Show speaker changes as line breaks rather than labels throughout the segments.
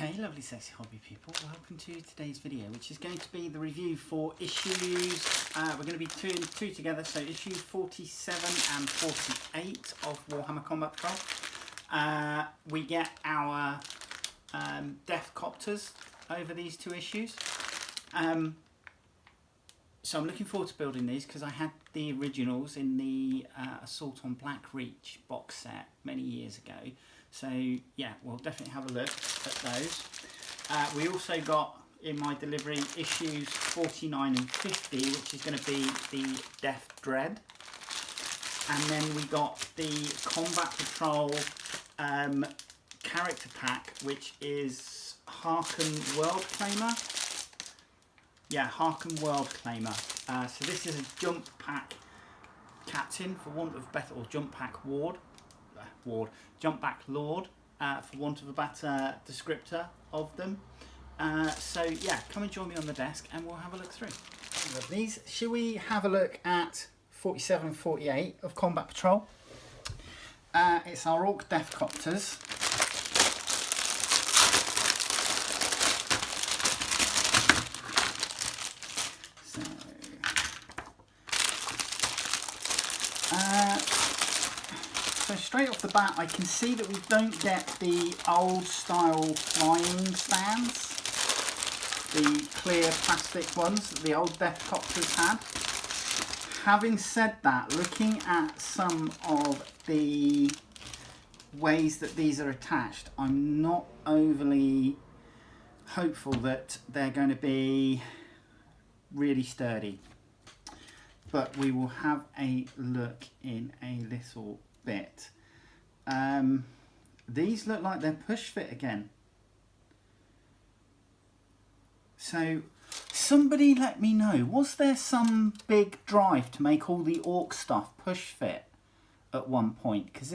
Okay, lovely sexy hobby people, welcome to today's video, which is going to be the review for issues, we're going to be two together, so issues 47 and 48 of Warhammer Combat Patrol. We get our Deffkoptas over these two issues. So I'm looking forward to building these because I had the originals in the Assault on Black Reach box set many years ago. So yeah, we'll definitely have a look at those. We also got in my delivery issues 49 and 50, which is going to be the Death Dread. And then we got the Combat Patrol character pack, which is Harken World Claimer. Yeah, Harken World Claimer. So this is a jump pack captain, for want of better, or jump pack jump pack lord, for want of a better descriptor of them. So yeah, come and join me on the desk and we'll have a look through these. Shall we have a look at 47 and 48 of Combat Patrol? It's our Ork Deffkoptas. So straight off the bat, I can see that we don't get the old style flying stands, the clear plastic ones that the old Deffkoptas had. Having said that, looking at some of the ways that these are attached, I'm not overly hopeful that they're going to be really sturdy. But we will have a look in a little bit. These look like they're push fit again. So somebody let me know, was there some big drive to make all the Ork stuff push fit at one point? Because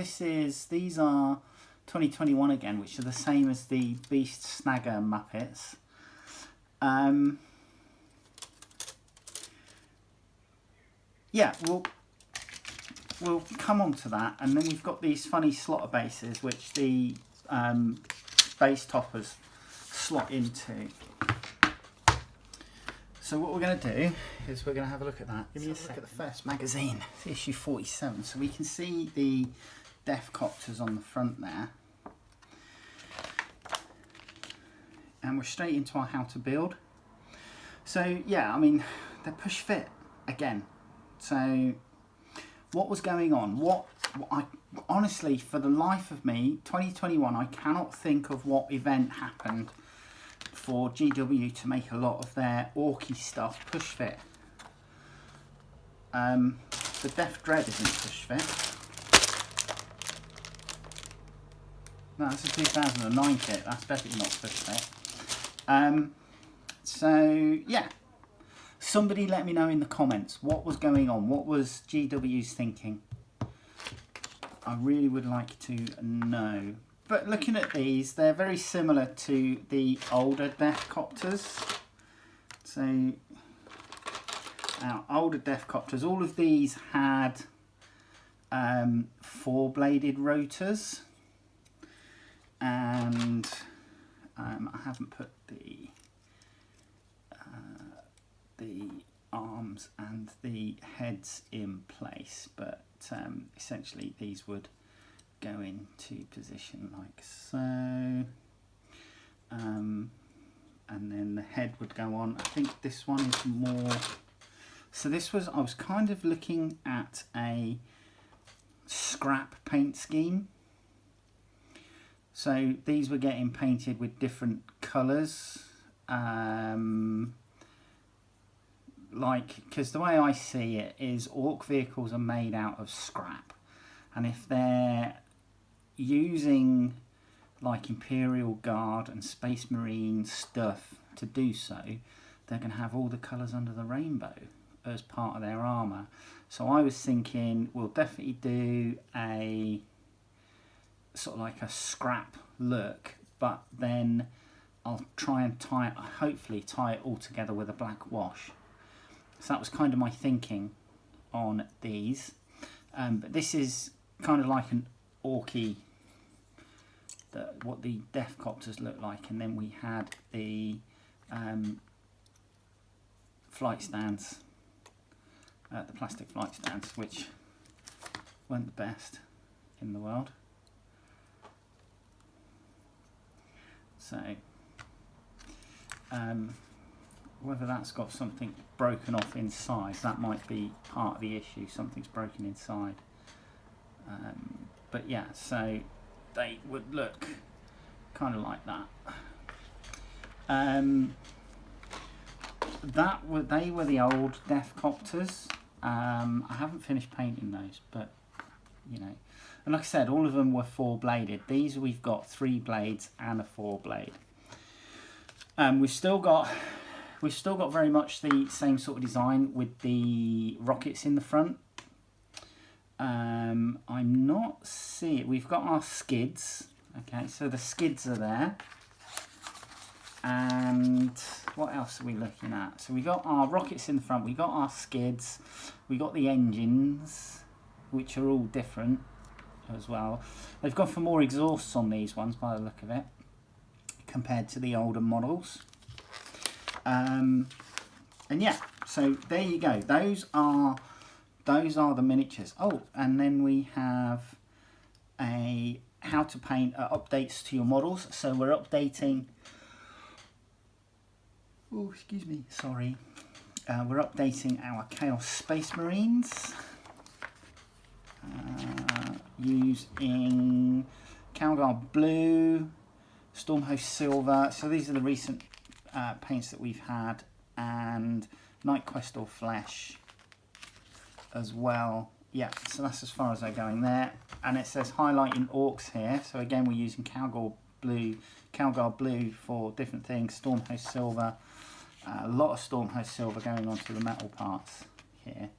these are 2021 again, which are the same as the Beast Snagger Muppets. Yeah, we'll come on to that, and then we've got these funny slotter bases which the base toppers slot into. So what we're going to do is we're going to have a look at that. Give me a look at the first magazine. It's issue 47, so we can see the Deffkoptas on the front there. And we're straight into our how to build. So yeah, I mean, they're push fit again. So what was going on? What I honestly, for the life of me, 2021, I cannot think of what event happened for GW to make a lot of their Orky stuff push fit. The Death Dread isn't push fit. No, that's a 2009 kit. That's definitely not push fit. So yeah. Somebody let me know in the comments what was going on, what was GW's thinking. I really would like to know. But looking at these, they're very similar to the older Deffkoptas. So, our older Deffkoptas, all of these had four-bladed rotors. And I haven't put the arms and the heads in place, but essentially these would go into position like so, and then the head would go on. I think this one is more, so this was, I was kind of looking at a scrap paint scheme. So these were getting painted with different colours, because the way I see it is Ork vehicles are made out of scrap, and if they're using like Imperial Guard and Space Marine stuff to do so, they're going to have all the colours under the rainbow as part of their armour. So I was thinking we'll definitely do a sort of like a scrap look, but then I'll try and hopefully tie it all together with a black wash. So that was kind of my thinking on these. But this is kind of like an Orky what the Deffkoptas look like, and then we had the flight stands, the plastic flight stands, which weren't the best in the world. So whether that's got something broken off inside, that might be part of the issue. Something's broken inside. But yeah, so they would look kind of like that. They were the old Deffkoptas. I haven't finished painting those, but you know, and like I said, all of them were 4-bladed. These we've got 3 blades and a 4-blade. We've still got very much the same sort of design with the rockets in the front. I'm not seeing. We've got our skids. Okay, so the skids are there. And what else are we looking at? So we got our rockets in the front. We got our skids. We got the engines, which are all different as well. They've gone for more exhausts on these ones by the look of it, compared to the older models. And yeah, so there you go. Those are the miniatures. Oh, and then we have a how to paint updates to your models. So we're updating. Oh, excuse me. Sorry. We're updating our Chaos Space Marines using Calgar Blue, Stormhost Silver. So these are the recent paints that we've had, and Night Questor Flesh as well. Yeah, so that's as far as they're going there. And it says highlighting orcs here. So again, we're using Calgar Blue for different things. Stormhost Silver. A lot of Stormhost Silver going onto the metal parts here.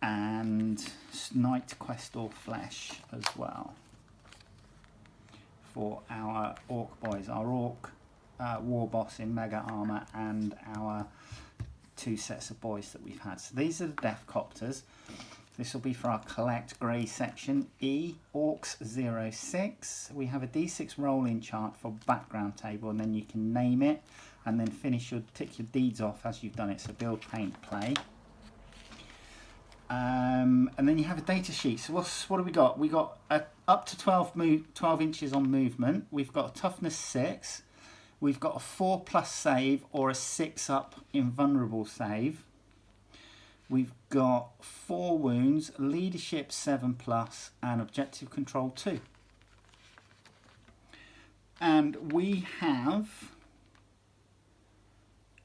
And Night Questor Flesh as well for our Orc boys. Our Orc War Boss in Mega Armour and our 2 sets of boys that we've had. So these are the Deffkoptas. This will be for our Collect Grey section. Orcs 06. We have a D6 rolling chart for background table, and then you can name it and then tick your deeds off as you've done it. So build, paint, play. And then you have a data sheet. So what have we got? We got up to 12 inches on movement. We've got a toughness 6. We've got a 4+ save or a 6 up invulnerable save. We've got 4 wounds, leadership 7+, and objective control 2. And we have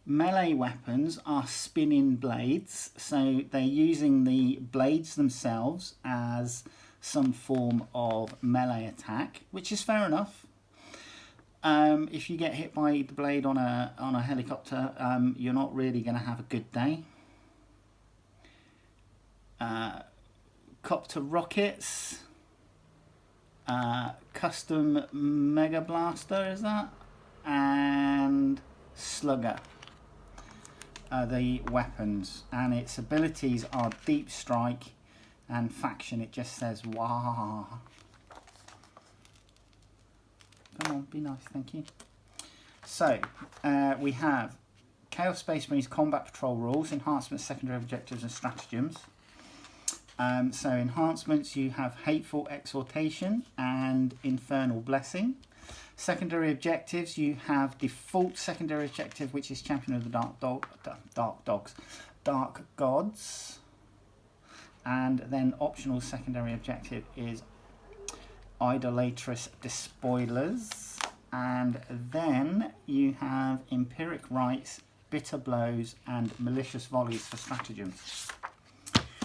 melee weapons are spinning blades, so they're using the blades themselves as some form of melee attack, which is fair enough. If you get hit by the blade on a helicopter, you're not really going to have a good day. Copter rockets, custom mega blaster, is that, and slugger. The weapons, and its abilities are deep strike and faction. It just says wah. Come on, be nice, thank you. So we have Chaos Space Marines combat patrol rules, enhancements, secondary objectives and stratagems. So enhancements, you have Hateful Exhortation and Infernal Blessing. Secondary objectives, you have default secondary objective, which is Champion of the Dark Gods. And then optional secondary objective is Idolatrous Despoilers. And then you have Empiric Rites, Bitter Blows, and Malicious Volleys for stratagems.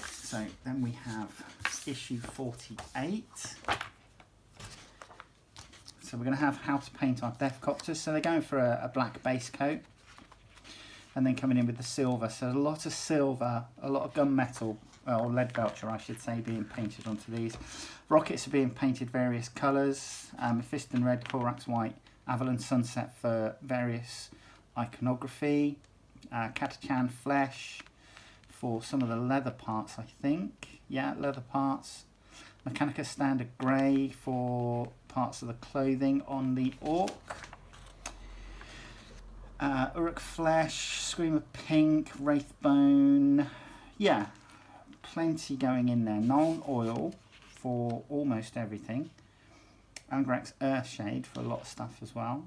So then we have issue 48. So we're going to have how to paint our Deffkoptas. So they're going for a black base coat and then coming in with the silver. So a lot of silver, a lot of gunmetal, or lead belcher I should say, being painted onto these. Rockets are being painted various colours. Mephiston red, Korax white, Avalon sunset for various iconography. Catachan flesh for some of the leather parts, I think. Yeah, leather parts. Mechanica Standard Grey for parts of the clothing on the Orc. Uruk Flesh, Screamer Pink, Wraithbone. Yeah, plenty going in there. Nuln Oil for almost everything. Angrex Earthshade for a lot of stuff as well.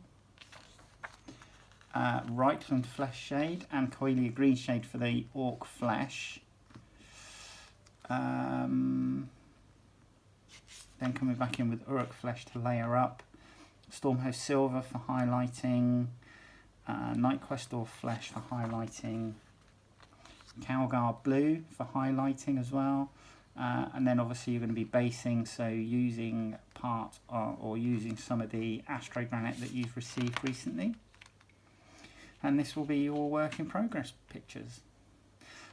Reichland Flesh Shade and Coelia Green Shade for the Orc Flesh. Then coming back in with Uruk Flesh to layer up. Stormhost Silver for highlighting. Nightquestor Flesh for highlighting. Calgar Blue for highlighting as well. And then obviously you're going to be basing, so using part or using some of the Astro Granite that you've received recently. And this will be your work in progress pictures.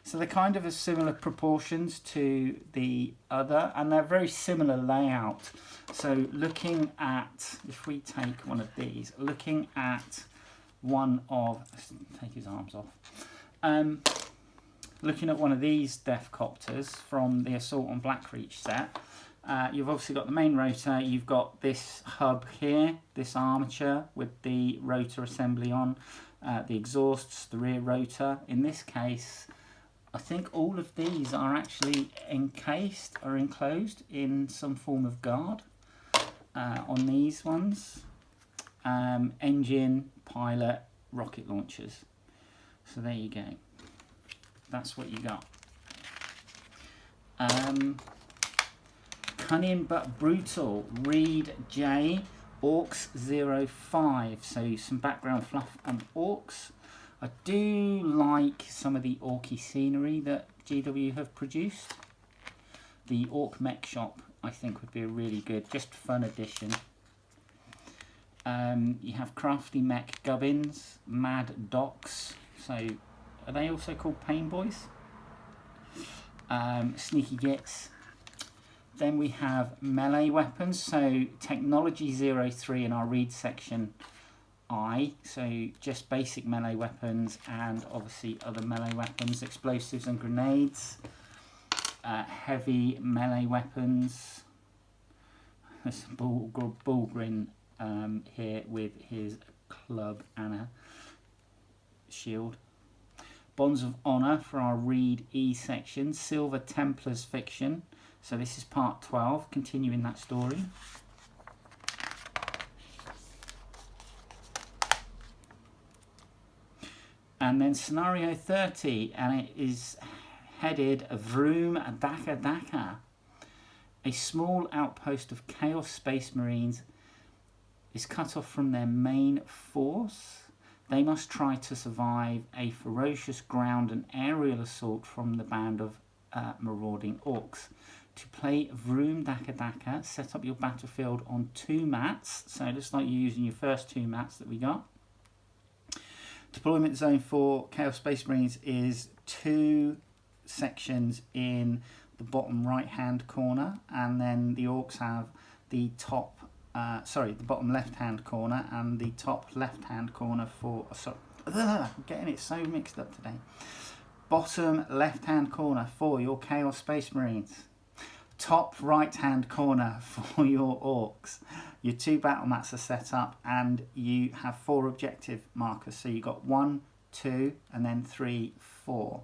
So they're kind of a similar proportions to the other, and they're very similar layout. So looking at, if we take one of these, looking at one of, let's take his arms off. Looking at one of these Deffkoptas from the Assault on Black Reach set, you've obviously got the main rotor, you've got this hub here, this armature with the rotor assembly on, the exhausts, the rear rotor. In this case, I think all of these are actually encased or enclosed in some form of guard on these ones. Engine, pilot, rocket launchers. So there you go. That's what you got. Cunning but Brutal, Reed J, Orcs 05. So some background fluff on Orcs. I do like some of the Orky scenery that GW have produced. The Orc Mech Shop I think would be a really good, just fun addition. You have Crafty Mech Gubbins, Mad Docs. So are they also called Pain Boys? Sneaky Gits. Then we have melee weapons. So Technology 03 in our read section. So just basic melee weapons and obviously other melee weapons, explosives and grenades, heavy melee weapons. There's Bullgrin here with his club and a shield. Bonds of Honor for our Read E section. Silver Templars Fiction. So this is part 12, continuing that story. And then Scenario 30, and it is headed Vroom Daka Daka. A small outpost of Chaos Space Marines is cut off from their main force. They must try to survive a ferocious ground and aerial assault from the band of marauding orcs. To play Vroom Daka Daka, set up your battlefield on 2 mats. So just like you're using your first 2 mats that we got. Deployment zone for Chaos Space Marines is 2 sections in the bottom right hand corner, and then the orcs have the top, the bottom left hand corner and the top left hand corner for, I'm getting it so mixed up today. Bottom left hand corner for your Chaos Space Marines. Top right hand corner for your orcs. Your 2 battle mats are set up and you have 4 objective markers. So you've got 1, 2 and then 3, 4.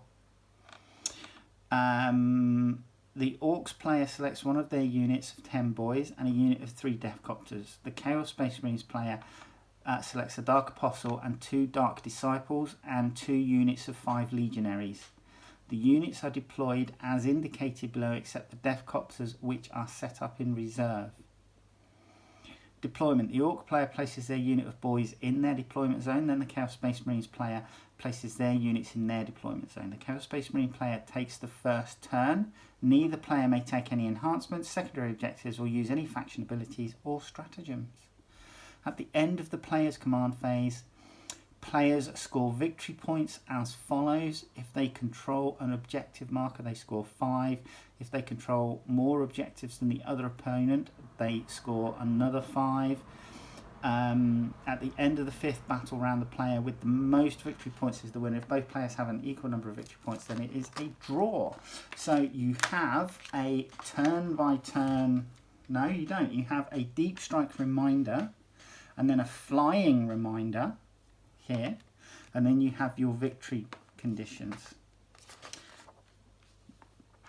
The Orcs player selects one of their units of 10 boys and a unit of 3 Deffkoptas. The Chaos Space Marines player selects a Dark Apostle and 2 Dark Disciples and 2 units of 5 Legionaries. The units are deployed as indicated below except the Deffkoptas which are set up in reserve. Deployment. The Orc player places their unit of boys in their deployment zone, then the Chaos Space Marines player places their units in their deployment zone. The Chaos Space Marine player takes the first turn. Neither player may take any enhancements, secondary objectives, or use any faction abilities or stratagems. At the end of the player's command phase, players score victory points as follows. If they control an objective marker, they score 5. If they control more objectives than the other opponent, they score another 5. At the end of the 5th battle round, the player with the most victory points is the winner. If both players have an equal number of victory points, then it is a draw. So you have a turn by turn. No, you don't. You have a deep strike reminder, and then a flying reminder here, and then you have your victory conditions.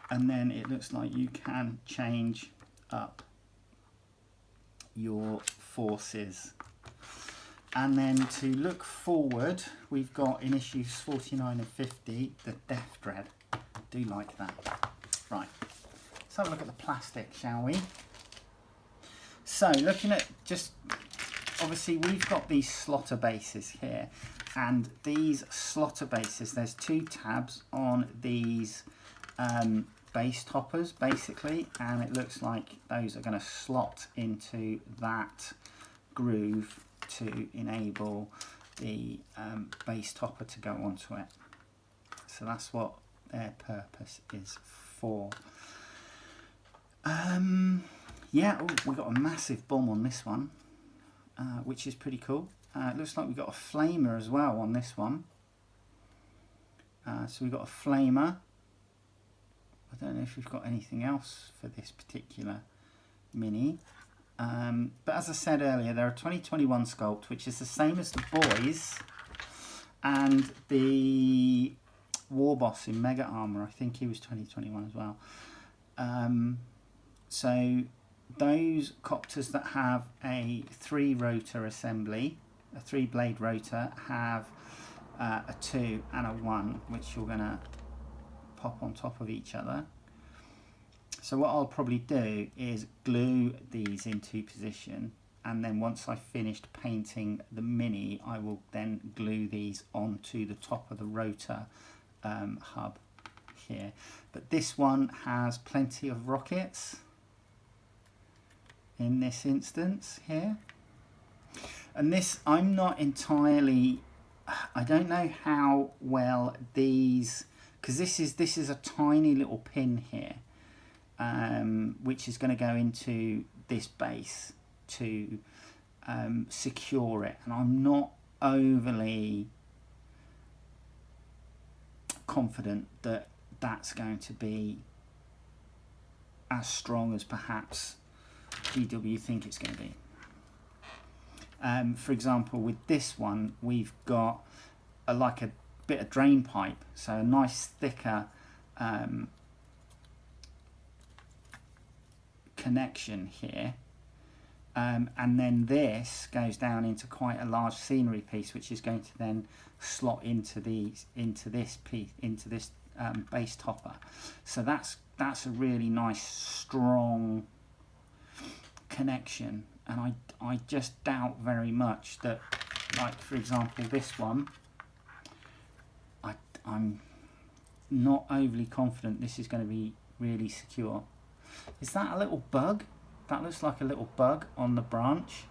And then it looks like you can change up your forces. And then to look forward, we've got in issues 49 and 50 the Death Dread. I do like that. Right, let's have a look at the plastic, shall we? So looking at just, obviously we've got these slotter bases here, and these slotter bases, there's 2 tabs on these base toppers basically, and it looks like those are going to slot into that groove to enable the base topper to go onto it. So that's what their purpose is for. Yeah, we got a massive bomb on this one, which is pretty cool. It looks like we got a flamer as well on this one. So we got a flamer. I don't know if we've got anything else for this particular mini. But as I said earlier, they're a 2021 sculpt, which is the same as the boys and the War Boss in Mega Armor. I think he was 2021 as well. So those copters that have a 3-rotor assembly, a 3-blade rotor, have a 2 and a 1, which you're going to pop on top of each other. So what I'll probably do is glue these into position, and then once I've finished painting the mini, I will then glue these onto the top of the rotor hub here. But this one has plenty of rockets in this instance here, and this I'm not entirely, I don't know how well these, because this is a tiny little pin here, which is going to go into this base to secure it, and I'm not overly confident that that's going to be as strong as perhaps GW think it's going to be. For example, with this one, we've got like a bit of drain pipe, so a nice thicker connection here, and then this goes down into quite a large scenery piece, which is going to then slot into this piece, into this base topper. So that's a really nice strong connection, and I just doubt very much that, like for example this one, I'm not overly confident this is going to be really secure. Is that a little bug? That looks like a little bug on the branch.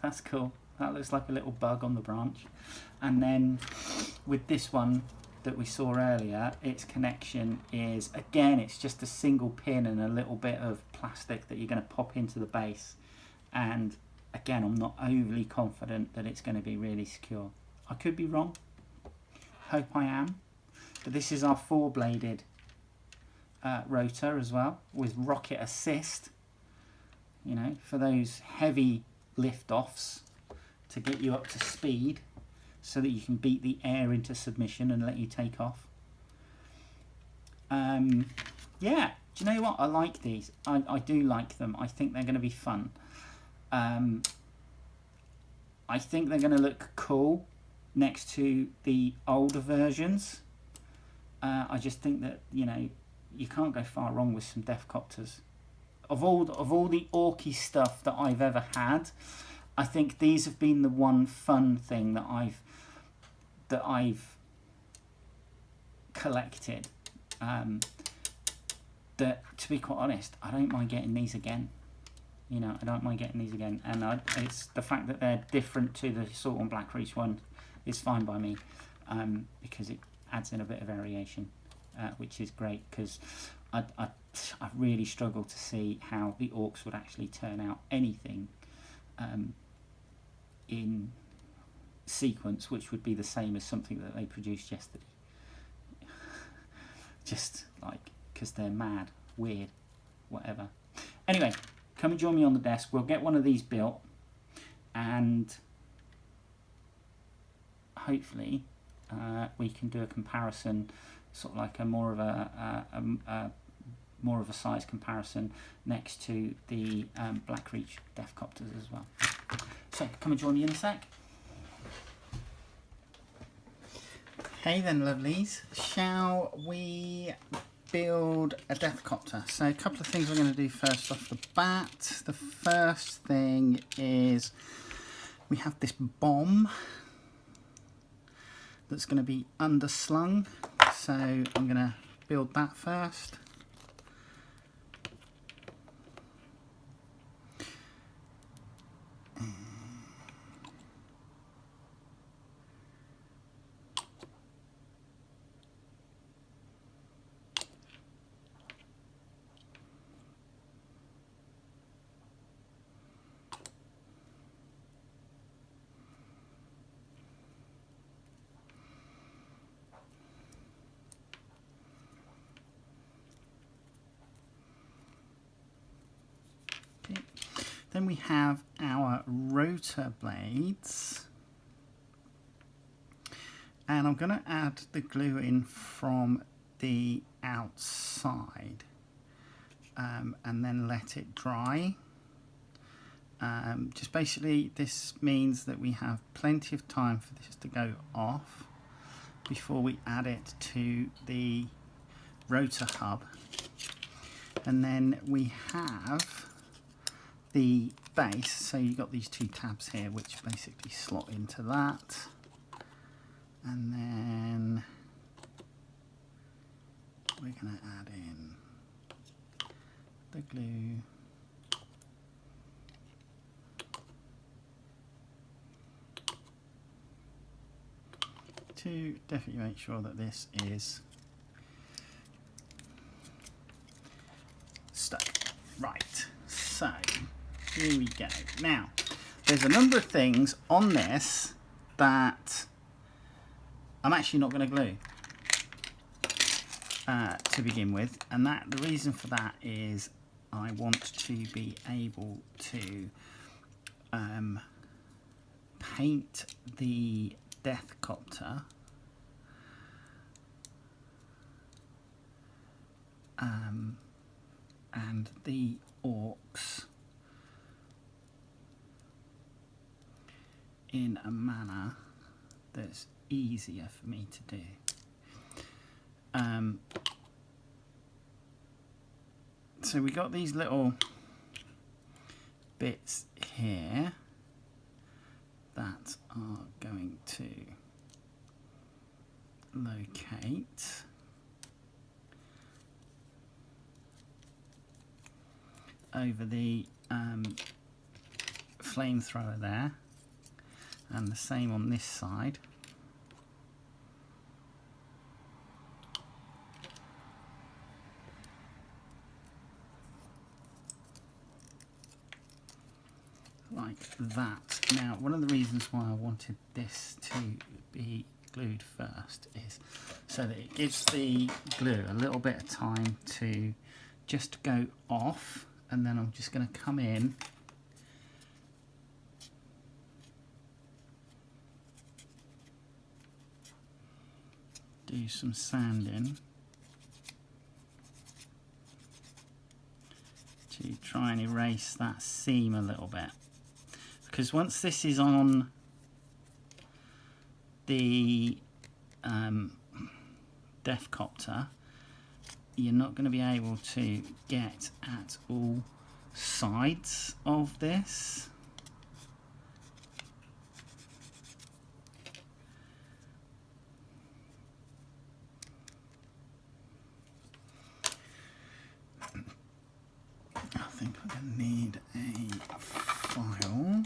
That's cool. That looks like a little bug on the branch. And then with this one that we saw earlier, its connection is, again, it's just a single pin and a little bit of plastic that you're going to pop into the base. And again, I'm not overly confident that it's going to be really secure. I could be wrong. Hope I am. But this is our 4-bladed rotor as well, with rocket assist, you know, for those heavy lift-offs to get you up to speed so that you can beat the air into submission and let you take off. Yeah, do you know what? I like these. I do like them. I think they're going to be fun. I think they're going to look cool next to the older versions. I just think that, you know, you can't go far wrong with some Deffkoptas. Of all the orky stuff that I've ever had, I think these have been the one fun thing that I've collected. That, to be quite honest, I don't mind getting these again. You know, I don't mind getting these again, and it's the fact that they're different to the Assault on Black Reach one is fine by me, because it adds in a bit of variation, which is great, because I really struggle to see how the orcs would actually turn out anything in sequence which would be the same as something that they produced yesterday. Just like, because they're mad, weird, whatever. Anyway, come and join me on the desk. We'll get one of these built, and hopefully we can do a comparison, sort of like a more of a size comparison next to the Black Reach Deffkoptas as well. So come and join me in a sec. Hey then, lovelies. Shall we build a Deffkopta? So a couple of things we're going to do first off the bat. The first thing is we have this bomb that's going to be underslung. So I'm going to build that first. Then we have our rotor blades, and I'm going to add the glue in from the outside and then let it dry. Just basically, this means that we have plenty of time for this to go off before we add it to the rotor hub. And then we have the base, so you've got these two tabs here which basically slot into that, and then we're going to add in the glue to definitely make sure that this is stuck. Right, so here we go. Now, there's a number of things on this that I'm actually not going to glue to begin with, and the reason for that is I want to be able to paint the Deffkopta and the orcs in a manner that's easier for me to do. So we got these little bits here that are going to locate over the flamethrower there, and the same on this side. Like that. Now, one of the reasons why I wanted this to be glued first is so that it gives the glue a little bit of time to just go off, and then I'm just going to come in do some sanding to try and erase that seam a little bit, because once this is on the Deffkopta, you're not going to be able to get at all sides of this. I think we're going to need a file.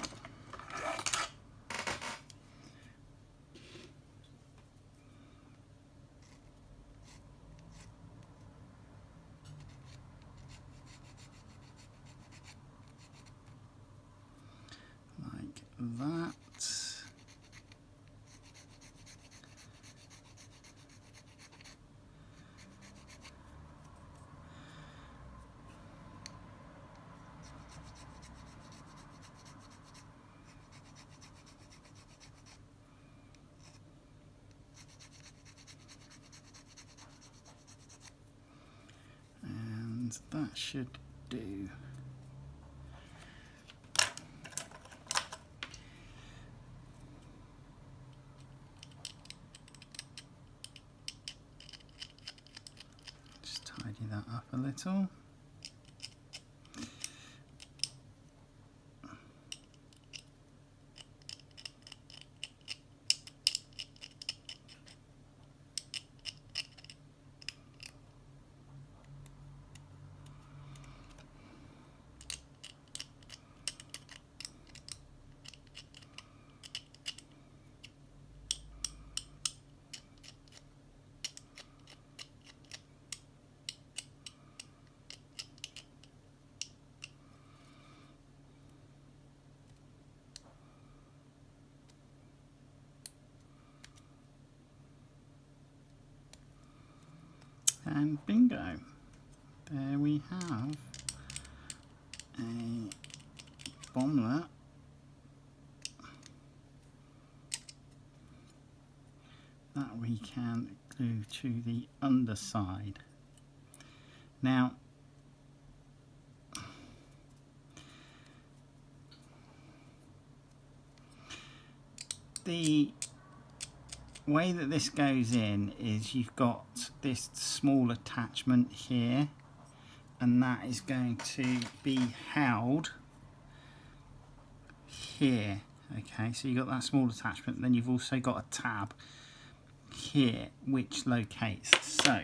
and that should do. Just tidy that up a little. And bingo, there we have a bomblet that we can glue to the underside. Now, the way that this goes in is you've got this small attachment here, and that is going to be held here. Okay, so you've got that small attachment, and then you've also got a tab here which locates. So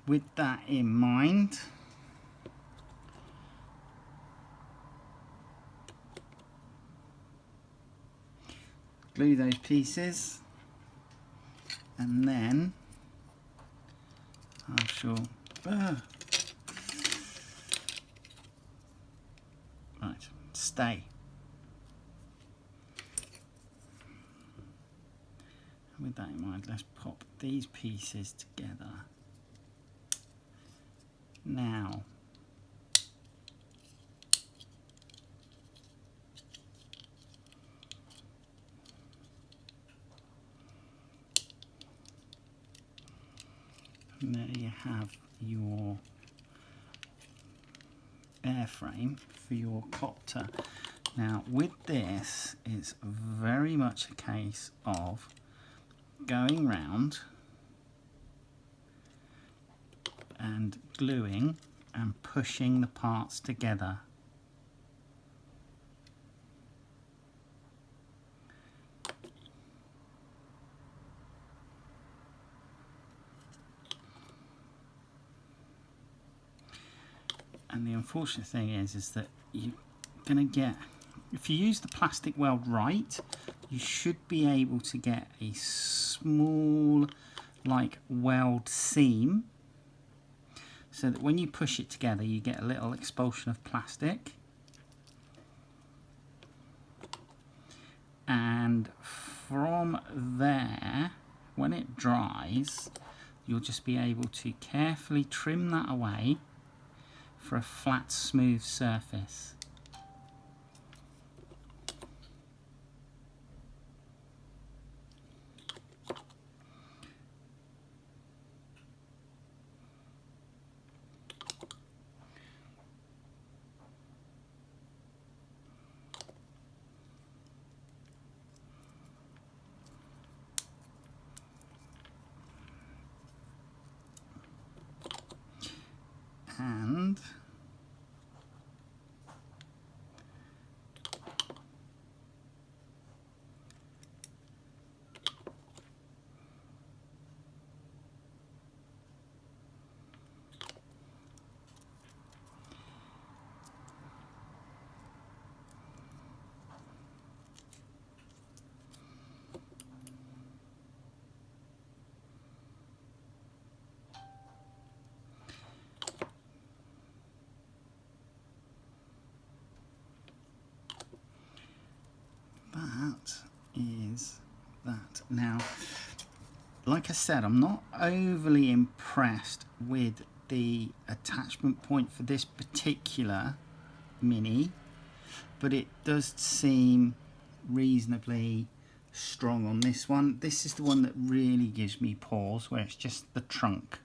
with that in mind, glue those pieces, and then I shall right, stay. And with that in mind, let's pop these pieces together. Now, and there you have your airframe for your copter. Now with this, it's very much a case of going round and gluing and pushing the parts together. And the unfortunate thing is that you're going to get, if you use the plastic weld right, you should be able to get a small like weld seam, so that when you push it together you get a little expulsion of plastic. And from there, when it dries, you'll just be able to carefully trim that away for a flat, smooth surface. And that is that. Now, like I said, I'm not overly impressed with the attachment point for this particular Mini, but it does seem reasonably strong on this one. This is the one that really gives me pause, where it's just the trunk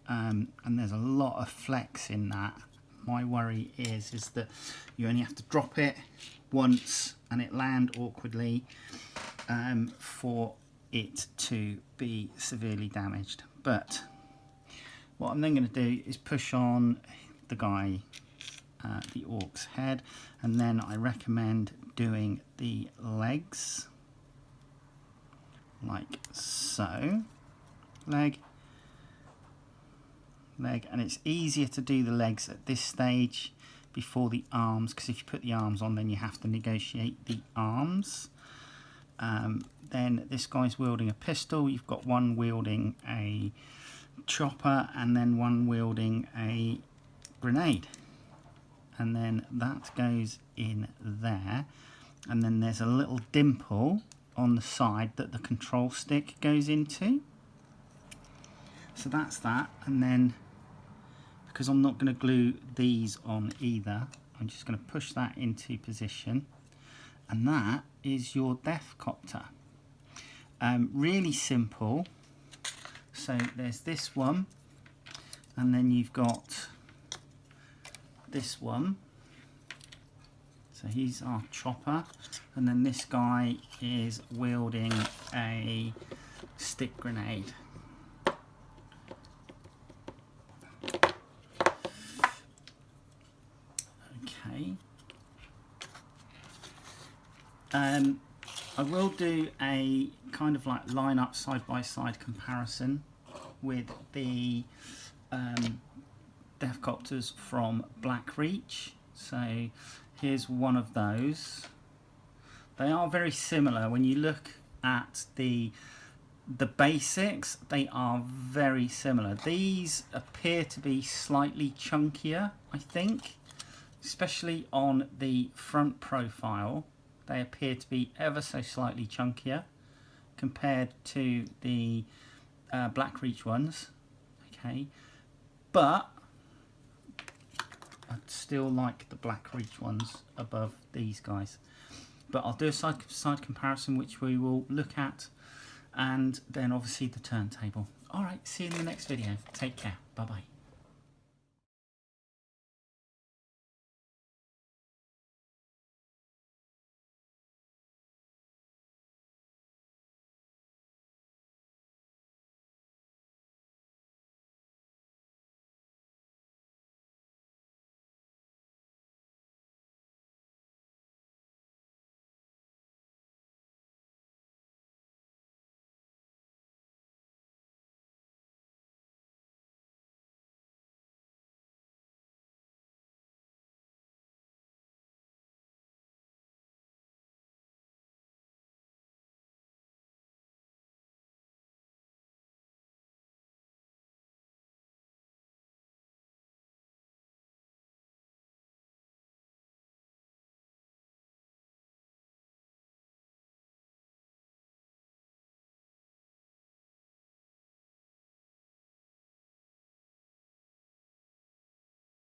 and there's a lot of flex in that. My worry is that you only have to drop it once and it land awkwardly for it to be severely damaged. But what I'm then going to do is push on the guy, the orc's head, and then I recommend doing the legs like so. Leg, and it's easier to do the legs at this stage before the arms, because if you put the arms on then you have to negotiate the arms. Then this guy's wielding a pistol, you've got one wielding a chopper and then one wielding a grenade, and then that goes in there, and then there's a little dimple on the side that the control stick goes into. So that's that, and then because I'm not going to glue these on either, I'm just going to push that into position, and that is your Deffkopta. Really simple. So there's this one, and then you've got this one. So he's our chopper, and then this guy is wielding a stick grenade. Okay. I will do a kind of like line up side by side comparison with the Deffkoptas from Black Reach. So here's one of those. They are very similar. When you look at the basics, they are very similar. These appear to be slightly chunkier, I think, especially on the front profile. They appear to be ever so slightly chunkier compared to the Black Reach ones. Okay, but I'd still like the Black Reach ones above these guys. But I'll do a side comparison, which we will look at, and then obviously the turntable. All right, see you in the next video. Take care. Bye bye.